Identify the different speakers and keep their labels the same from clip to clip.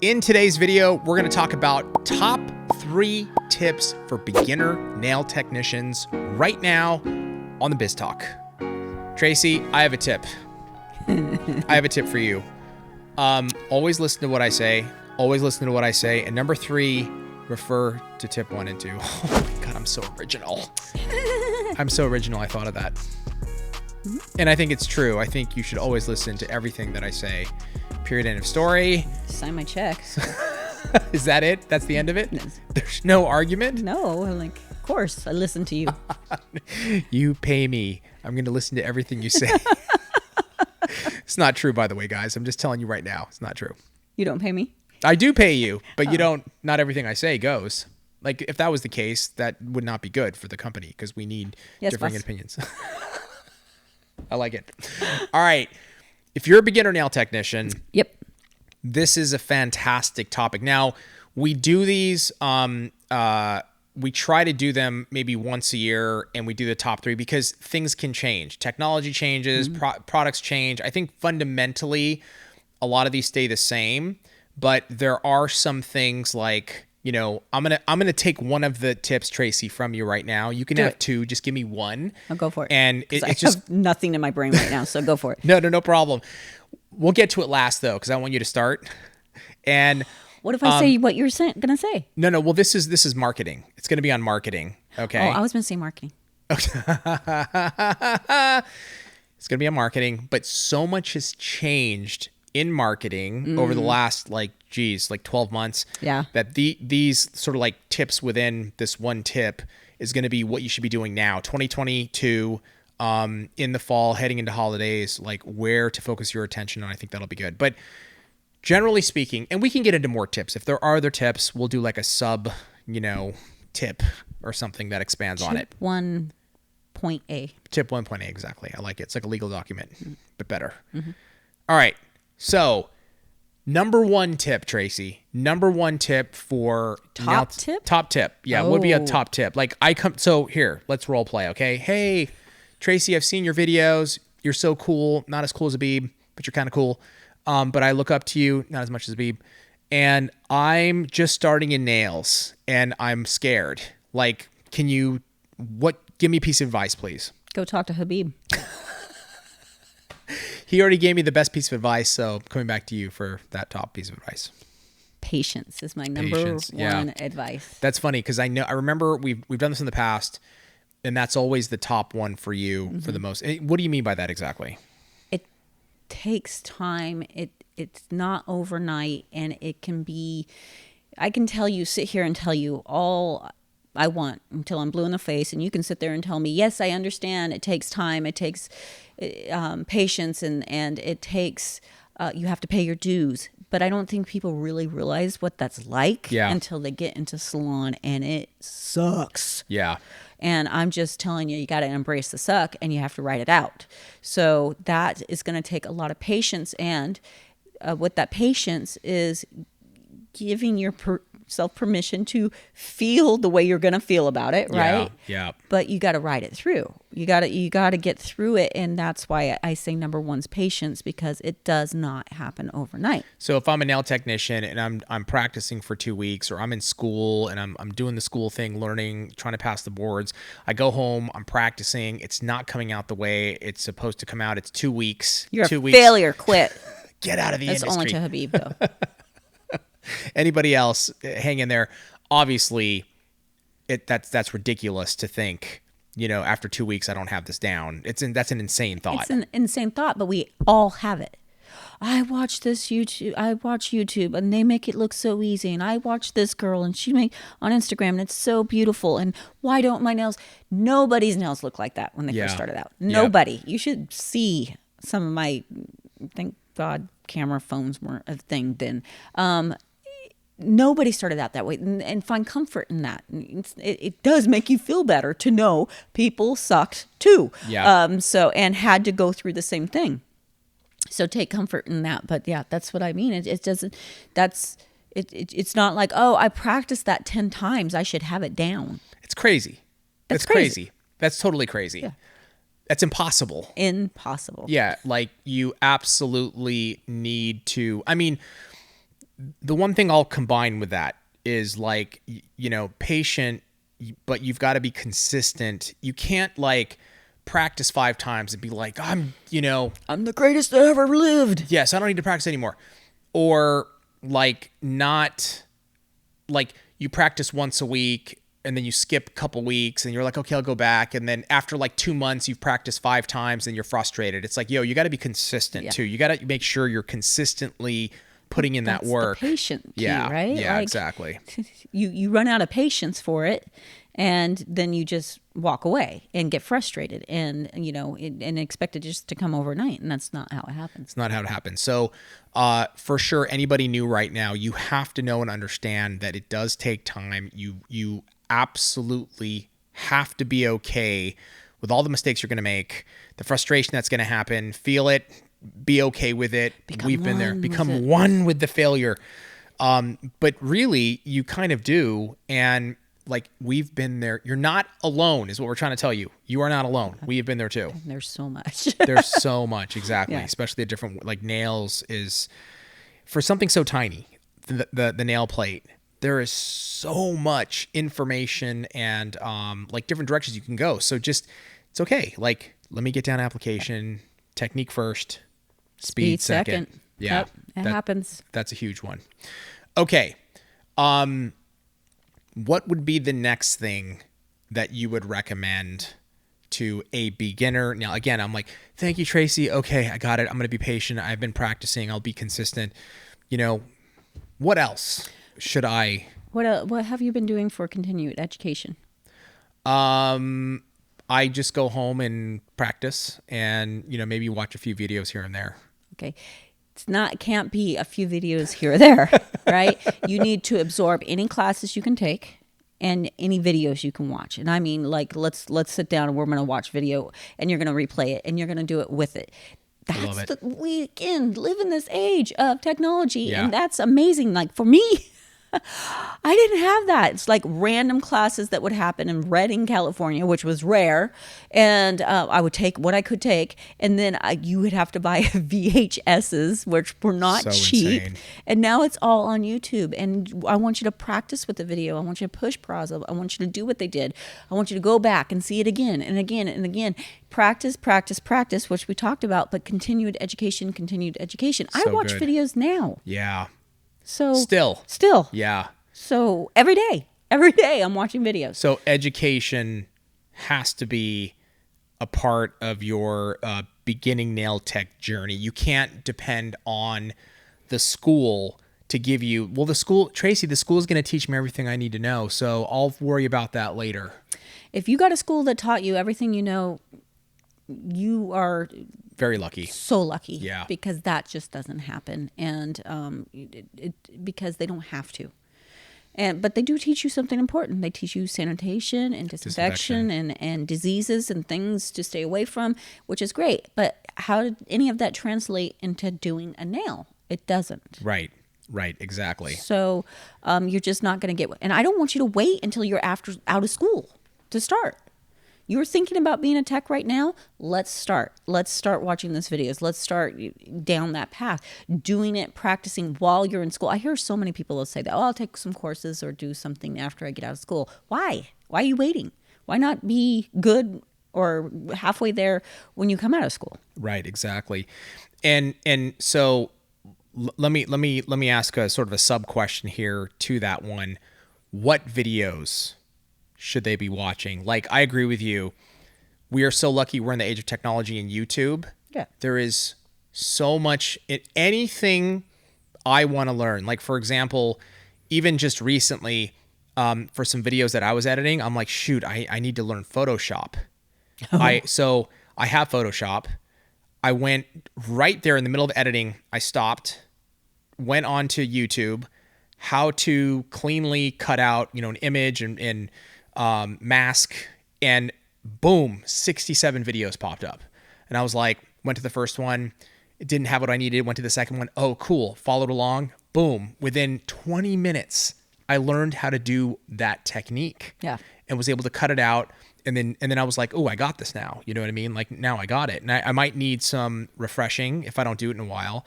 Speaker 1: In today's video, we're going to talk about top 3 tips for beginner nail technicians right now on the Biz Talk. Tracy, I have a tip. I have a tip for you. Always listen to what I say. Always listen to what I say. And number 3, refer to tip 1 and 2. Oh my God, I'm so original. I'm so original. I thought of that. And I think it's true. I think you should always listen to everything that I say. Period. End of story.
Speaker 2: Sign my checks.
Speaker 1: Is that it? That's the end of it? There's no argument?
Speaker 2: No, of course, I listen to you.
Speaker 1: You pay me. I'm going to listen to everything you say. It's not true, by the way, guys. I'm just telling you right now. It's not true.
Speaker 2: You don't pay me?
Speaker 1: I do pay you, but you don't, not everything I say goes. Like, if that was the case, that would not be good for the company because we need differing opinions. I like it. All right. If you're a beginner nail technician,
Speaker 2: yep,
Speaker 1: this is a fantastic topic. Now, we do these, we try to do them maybe once a year, and we do the top 3 because things can change. Technology changes, products change. I think fundamentally, a lot of these stay the same, but there are some things like, you know, I'm gonna take one of the tips, Tracy, from you right now. You can have 2. Just give me 1.
Speaker 2: I'll go for it.
Speaker 1: And
Speaker 2: it's just have nothing in my brain right now, so go for it.
Speaker 1: No problem. We'll get to it last though, because I want you to start. And
Speaker 2: what if I say what you're gonna say?
Speaker 1: No. Well, this is marketing. It's gonna be on marketing. Okay.
Speaker 2: Oh, I was gonna say marketing.
Speaker 1: Okay. It's gonna be on marketing, but so much has changed in marketing over the last 12 months.
Speaker 2: Yeah.
Speaker 1: That these sort of like tips within this one tip is going to be what you should be doing now, 2022, in the fall, heading into holidays, like where to focus your attention on. I think that'll be good. But generally speaking, and we can get into more tips. If there are other tips, we'll do like a sub, tip or something that expands on it.
Speaker 2: 1.A.
Speaker 1: Tip 1.A, exactly. I like it. It's like a legal document, but better. All right. So, number 1 tip, Tracy. Number 1 tip for
Speaker 2: top tip.
Speaker 1: Top tip, yeah, would be a top tip. Like so here, let's role play, okay? Hey, Tracy, I've seen your videos. You're so cool. Not as cool as Habib, but you're kind of cool. But I look up to you, not as much as Habib. And I'm just starting in nails, and I'm scared. Like, give me a piece of advice, please.
Speaker 2: Go talk to Habib.
Speaker 1: He already gave me the best piece of advice, so I'm coming back to you for that top piece of advice.
Speaker 2: Patience is my number one advice.
Speaker 1: That's funny because I remember we've done this in the past, and that's always the top one for you for the most. What do you mean by that exactly?
Speaker 2: It takes time. It's not overnight, and it can be. I can sit here and tell you all I want until I'm blue in the face, and you can sit there and tell me, yes, I understand. It takes time. It takes patience, and it takes you have to pay your dues. But I don't think people really realize what that's like until they get into salon, and it sucks.
Speaker 1: Yeah.
Speaker 2: And I'm just telling you got to embrace the suck, and you have to write it out. So that is going to take a lot of patience, and what that patience is giving yourself permission to feel the way you're going to feel about it, right?
Speaker 1: Yeah.
Speaker 2: But you got to ride it through. You got to get through it, and that's why I say number 1's patience, because it does not happen overnight.
Speaker 1: So if I'm a nail technician and I'm practicing for 2 weeks, or I'm in school and I'm doing the school thing, learning, trying to pass the boards, I go home, I'm practicing, it's not coming out the way it's supposed to come out. It's 2 weeks.
Speaker 2: You're
Speaker 1: a
Speaker 2: failure. Quit.
Speaker 1: Get out of the industry.
Speaker 2: That's only to Habib though.
Speaker 1: Anybody else, hang in there. Obviously, that's ridiculous to think, after 2 weeks I don't have this down. That's an insane thought.
Speaker 2: It's an insane thought, but we all have it. I watch YouTube and they make it look so easy. And I watch this girl and she make on Instagram and it's so beautiful. And why don't my nails? Nobody's nails look like that when they first started out. Nobody. Yep. You should see some of my, thank God, camera phones weren't a thing then. Nobody started out that way, and find comfort in that. It does make you feel better to know people sucked too.
Speaker 1: Yeah.
Speaker 2: And had to go through the same thing. So take comfort in that. But yeah, that's what I mean. It doesn't. It's not like, oh, I practiced that 10 times, I should have it down.
Speaker 1: It's crazy. That's crazy. That's totally crazy.
Speaker 2: Yeah.
Speaker 1: That's impossible.
Speaker 2: Impossible.
Speaker 1: Yeah, like you absolutely need to. I mean, the one thing I'll combine with that is like, patient, but you've got to be consistent. You can't like practice 5 times and be like, I'm
Speaker 2: the greatest that ever lived.
Speaker 1: Yes, I don't need to practice anymore. Or like not like you practice once a week and then you skip a couple weeks and you're like, okay, I'll go back. And then after like 2 months, you've practiced 5 times and you're frustrated. It's like, you got to be consistent too. You got to make sure you're consistently putting in that work.
Speaker 2: The patient key,
Speaker 1: yeah,
Speaker 2: right?
Speaker 1: Yeah,
Speaker 2: like,
Speaker 1: exactly.
Speaker 2: You run out of patience for it, and then you just walk away and get frustrated, and and expect it just to come overnight, and that's not how it happens.
Speaker 1: It's not how it happens. So, for sure, anybody new right now, you have to know and understand that it does take time. You absolutely have to be okay with all the mistakes you're going to make, the frustration that's going to happen. Feel it. Be okay with it. We've been there. Become one with the failure. But really, you kind of do. And like, we've been there. You're not alone is what we're trying to tell you. You are not alone. We have been there too.
Speaker 2: And there's so much.
Speaker 1: There's so much. Exactly.
Speaker 2: Yeah.
Speaker 1: Especially the different, like nails is for something so tiny, the nail plate. There is so much information and like different directions you can go. So just, it's okay. Like, let me get down application, technique first, speed second. Yeah.
Speaker 2: Yep, it happens.
Speaker 1: That's a huge one. Okay. What would be the next thing that you would recommend to a beginner? Now, again, I'm like, thank you, Tracey. Okay, I got it. I'm going to be patient. I've been practicing. I'll be consistent. What else should I?
Speaker 2: What have you been doing for continued education?
Speaker 1: I just go home and practice and, maybe watch a few videos here and there.
Speaker 2: Okay. It can't be a few videos here or there, right? You need to absorb any classes you can take and any videos you can watch. And I mean, like, let's sit down and we're going to watch video and you're going to replay it and you're going to do it with it. We again live in this age of technology, and that's amazing. Like for me, I didn't have that. It's like random classes that would happen in Redding, California, which was rare. And I would take what I could take. And then you would have to buy VHSs, which were not
Speaker 1: So
Speaker 2: cheap.
Speaker 1: insane.
Speaker 2: And now it's all on YouTube. And I want you to practice with the video. I want you to push pause. I want you to do what they did. I want you to go back and see it again and again and again. Practice, practice, practice, which we talked about, but continued education. I watch
Speaker 1: good.
Speaker 2: videos now.
Speaker 1: Yeah.
Speaker 2: So
Speaker 1: Still. Yeah.
Speaker 2: So every day I'm watching videos.
Speaker 1: So education has to be a part of your beginning nail tech journey. You can't depend on the school to give you, Tracey, the school is going to teach me everything I need to know. So I'll worry about that later.
Speaker 2: If you got a school that taught you everything you know, you are
Speaker 1: very lucky.
Speaker 2: So lucky.
Speaker 1: Yeah.
Speaker 2: Because that just doesn't happen. And because they don't have to. But they do teach you something important. They teach you sanitation and disinfection. And diseases and things to stay away from, which is great. But how did any of that translate into doing a nail? It doesn't.
Speaker 1: Right, exactly.
Speaker 2: So you're just not going to get... And I don't want you to wait until you're out of school to start. You're thinking about being a tech right now? Let's start. Let's start watching these videos. Let's start down that path, doing it, practicing while you're in school. I hear so many people that say that, I'll take some courses or do something after I get out of school. Why? Why are you waiting? Why not be good or halfway there when you come out of school?
Speaker 1: Right, exactly. And so let me ask a sort of a sub question here to that one. What videos should they be watching? Like, I agree with you. We are so lucky we're in the age of technology and YouTube.
Speaker 2: Yeah.
Speaker 1: There is so much in anything I want to learn. Like, for example, even just recently, for some videos that I was editing, I'm like, shoot, I need to learn Photoshop. So I have Photoshop. I went right there in the middle of editing. I stopped, went on to YouTube, how to cleanly cut out, an image and mask, and boom, 67 videos popped up. And I was like, went to the first one. It didn't have what I needed. Went to the second one. Oh, cool. Followed along. Boom. Within 20 minutes, I learned how to do that technique.
Speaker 2: Yeah.
Speaker 1: And was able to cut it out. And then I was like, oh, I got this now. You know what I mean? Like, now I got it. And I might need some refreshing if I don't do it in a while.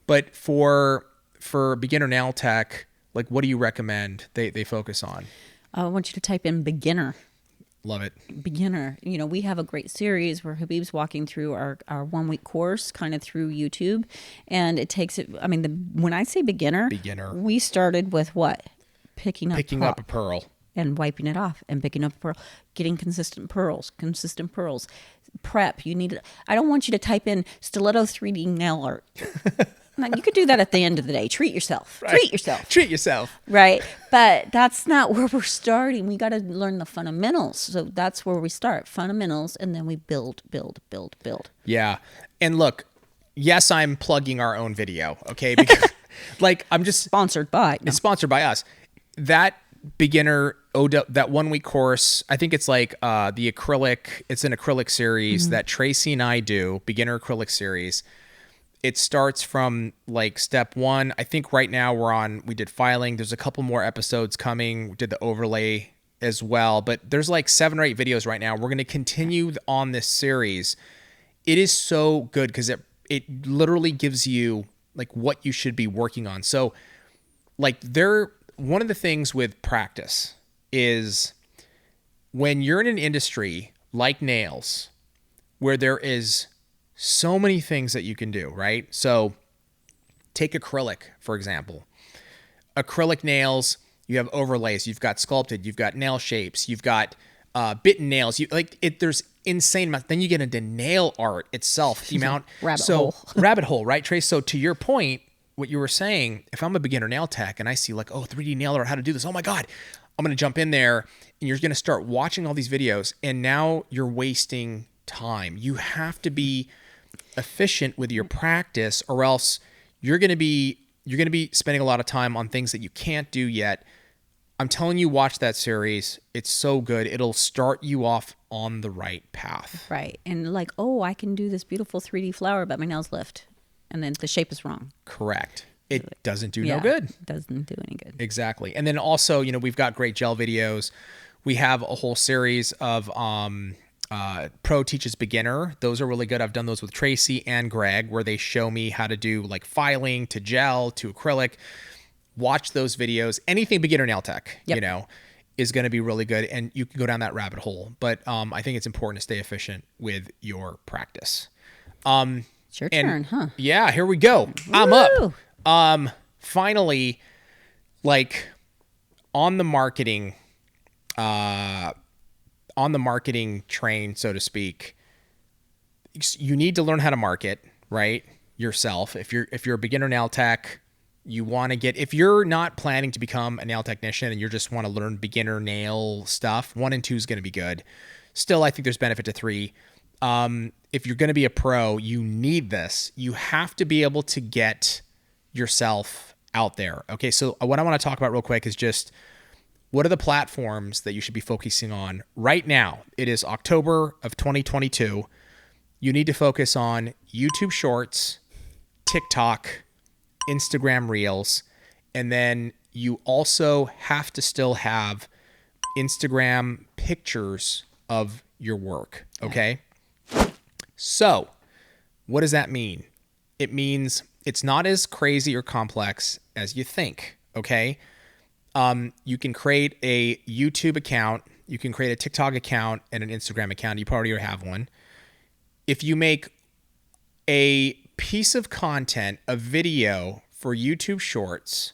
Speaker 1: But for for beginner nail tech, like what do you recommend they focus on?
Speaker 2: I want you to type in beginner.
Speaker 1: Love it.
Speaker 2: Beginner. We have a great series where Habib's walking through our 1 week course kind of through YouTube. And it takes it, when I say beginner, we started with what? Picking up
Speaker 1: a pearl.
Speaker 2: And wiping it off and picking up a pearl, getting consistent pearls. Prep. I don't want you to type in stiletto 3D nail art. Now, you could do that at the end of the day. Treat yourself.
Speaker 1: Right. Treat yourself.
Speaker 2: Right. But that's not where we're starting. We got to learn the fundamentals. So that's where we start. Fundamentals. And then we build.
Speaker 1: Yeah. And look, yes, I'm plugging our own video. Okay. Because I'm just
Speaker 2: sponsored by.
Speaker 1: It's sponsored by us. That beginner that 1 week course, I think it's like the acrylic. It's an acrylic series that Tracey and I do, beginner acrylic series. It starts from like step 1. I think right now we did filing. There's a couple more episodes coming. We did the overlay as well, but there's like 7 or 8 videos right now. We're going to continue on this series. It is so good because it literally gives you like what you should be working on. So like one of the things with practice is when you're in an industry like nails where there is so many things that you can do, right? So take acrylic, for example. Acrylic nails, you have overlays, you've got sculpted, you've got nail shapes, you've got bitten nails. There's insane amount. Then you get into nail art itself. The amount. Rabbit hole, right, Trace? So to your point, what you were saying, if I'm a beginner nail tech and I see like, 3D nail art, how to do this. Oh my God, I'm going to jump in there and you're going to start watching all these videos and now you're wasting time. You have to be efficient with your practice or else you're going to be spending a lot of time on things that you can't do yet. I'm telling you, watch that series. It's so good. It'll start you off on the right path.
Speaker 2: Right. And like, I can do this beautiful 3D flower, but my nails lift. And then the shape is wrong.
Speaker 1: Correct. It doesn't do no good.
Speaker 2: It doesn't do any good.
Speaker 1: Exactly. And then also, we've got great gel videos. We have a whole series of Pro Teaches Beginner. Those are really good. I've done those with Tracey and Greg where they show me how to do like filing to gel to acrylic. Watch those videos. Anything beginner nail tech, is going to be really good. And you can go down that rabbit hole. But I think it's important to stay efficient with your practice.
Speaker 2: It's your turn, huh?
Speaker 1: Yeah, here we go. I'm up. Finally, like on the marketing train, so to speak, you need to learn how to market, right? Yourself. If you're a beginner nail tech, you want to if you're not planning to become a nail technician and you just want to learn beginner nail stuff, 1 and 2 is going to be good. Still, I think there's benefit to 3. If you're going to be a pro, you need this. You have to be able to get yourself out there. Okay, so what I want to talk about real quick is just what are the platforms that you should be focusing on right now? It is October of 2022. You need to focus on YouTube Shorts, TikTok, Instagram Reels, and then you also have to still have Instagram pictures of your work, okay? So, what does that mean? It means it's not as crazy or complex as you think, okay? You can create a YouTube account, you can create a TikTok account and an Instagram account. You probably already have one. If you make a piece of content, a video for YouTube Shorts,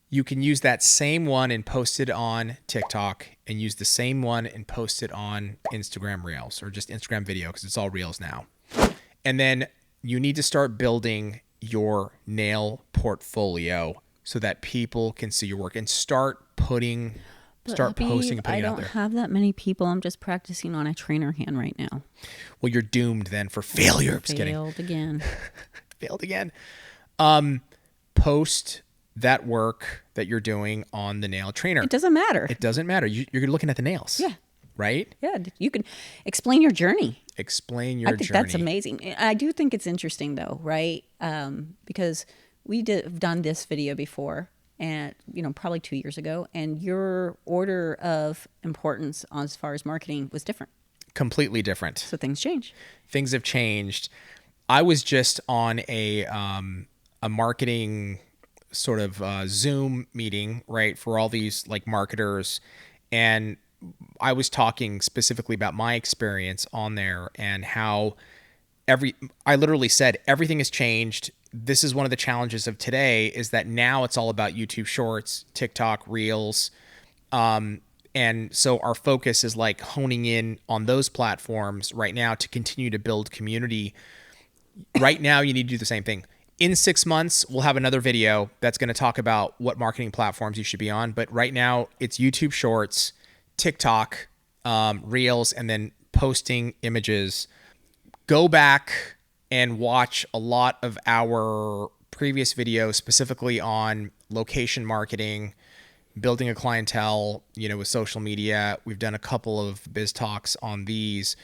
Speaker 1: you can use that same one and post it on TikTok and use the same one and post it on Instagram Reels or just Instagram video because it's all Reels now. And then you need to start building your nail portfolio so that people can see your work and start posting and putting it out there.
Speaker 2: I don't have that many people. I'm just practicing on a trainer hand right now.
Speaker 1: Well, you're doomed then for failure.
Speaker 2: Failed again.
Speaker 1: Failed again. Post that work that you're doing on the nail trainer.
Speaker 2: It doesn't matter.
Speaker 1: It doesn't matter. You're looking at the nails.
Speaker 2: Yeah.
Speaker 1: Right?
Speaker 2: Yeah. You can explain your journey.
Speaker 1: I think
Speaker 2: that's amazing. I do think it's interesting though, right? Because we've done this video before and, probably 2 years ago, and your order of importance as far as marketing was different.
Speaker 1: Completely different.
Speaker 2: So things change.
Speaker 1: Things have changed. I was just on a marketing sort of Zoom meeting, right, for all these like marketers. And I was talking specifically about my experience on there and how I literally said everything has changed. This is one of the challenges of today, is that now it's all about YouTube Shorts, TikTok, Reels. And so our focus is like honing in on those platforms right now to continue to build community. Right now, you need to do the same thing. In 6 months, we'll have another video that's going to talk about what marketing platforms you should be on. But right now, it's YouTube Shorts, TikTok, Reels, and then posting images. Go back and watch a lot of our previous videos, specifically on location marketing, building a clientele, with social media. We've done a couple of biz talks on these.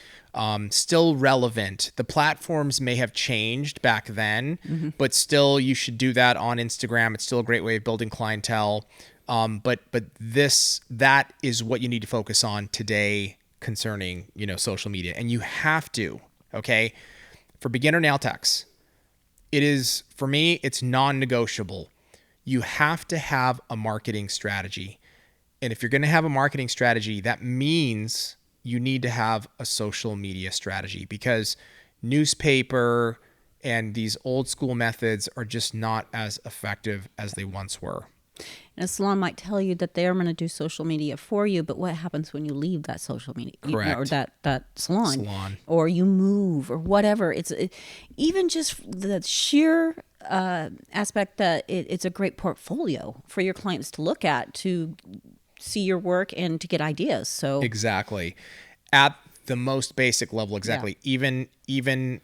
Speaker 1: Still relevant. The platforms may have changed back then, but still you should do that on Instagram. It's still a great way of building clientele. But that is what you need to focus on today concerning, social media. And you have to, okay? For beginner nail techs, for me, it's non-negotiable. You have to have a marketing strategy. And if you're going to have a marketing strategy, that means you need to have a social media strategy, because newspaper and these old school methods are just not as effective as they once were.
Speaker 2: And a salon might tell you that they're going to do social media for you, but what happens when you leave that social media?
Speaker 1: Correct.
Speaker 2: Or that salon, or you move, or whatever. Even just the sheer aspect that it's a great portfolio for your clients to look at, to see your work and to get ideas. So
Speaker 1: exactly, at the most basic level, exactly. Yeah. Even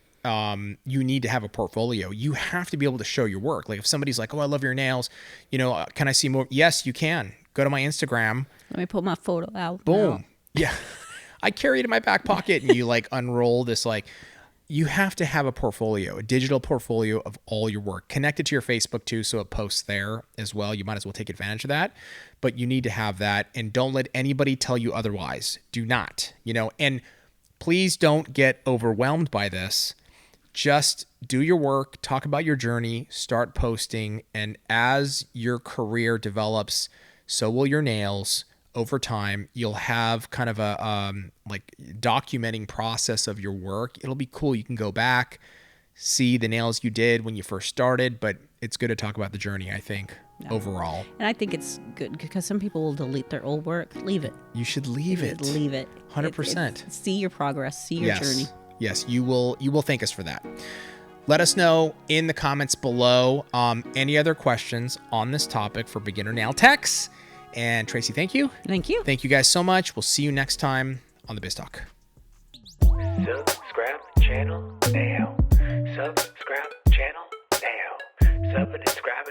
Speaker 1: you need to have a portfolio. You have to be able to show your work. Like if somebody's like, "Oh, I love your nails," can I see more? Yes, you can. Go to my Instagram.
Speaker 2: Let me pull my photo out.
Speaker 1: Boom.
Speaker 2: Now.
Speaker 1: Yeah. I carry it in my back pocket, and you like unroll this. Like, you have to have a portfolio, a digital portfolio of all your work, connected to your Facebook too, so it posts there as well. You might as well take advantage of that, but you need to have that, and don't let anybody tell you otherwise. Do not, and please don't get overwhelmed by this. Just do your work, talk about your journey, start posting, and as your career develops, so will your nails. Over time, you'll have kind of a like documenting process of your work. It'll be cool. You can go back, see the nails you did when you first started, but it's good to talk about the journey, I think, overall.
Speaker 2: And I think it's good because some people will delete their old work. Leave it.
Speaker 1: You should leave it.
Speaker 2: Leave it.
Speaker 1: 100%.
Speaker 2: See your progress. See your journey.
Speaker 1: Yes, you will thank us for that. Let us know in the comments below any other questions on this topic for beginner nail techs. And Tracey, thank you.
Speaker 2: Thank you.
Speaker 1: Thank you guys so much. We'll see you next time on the Biz Talk.
Speaker 3: Subscribe channel now. Subscribe channel now. Sub and subscribe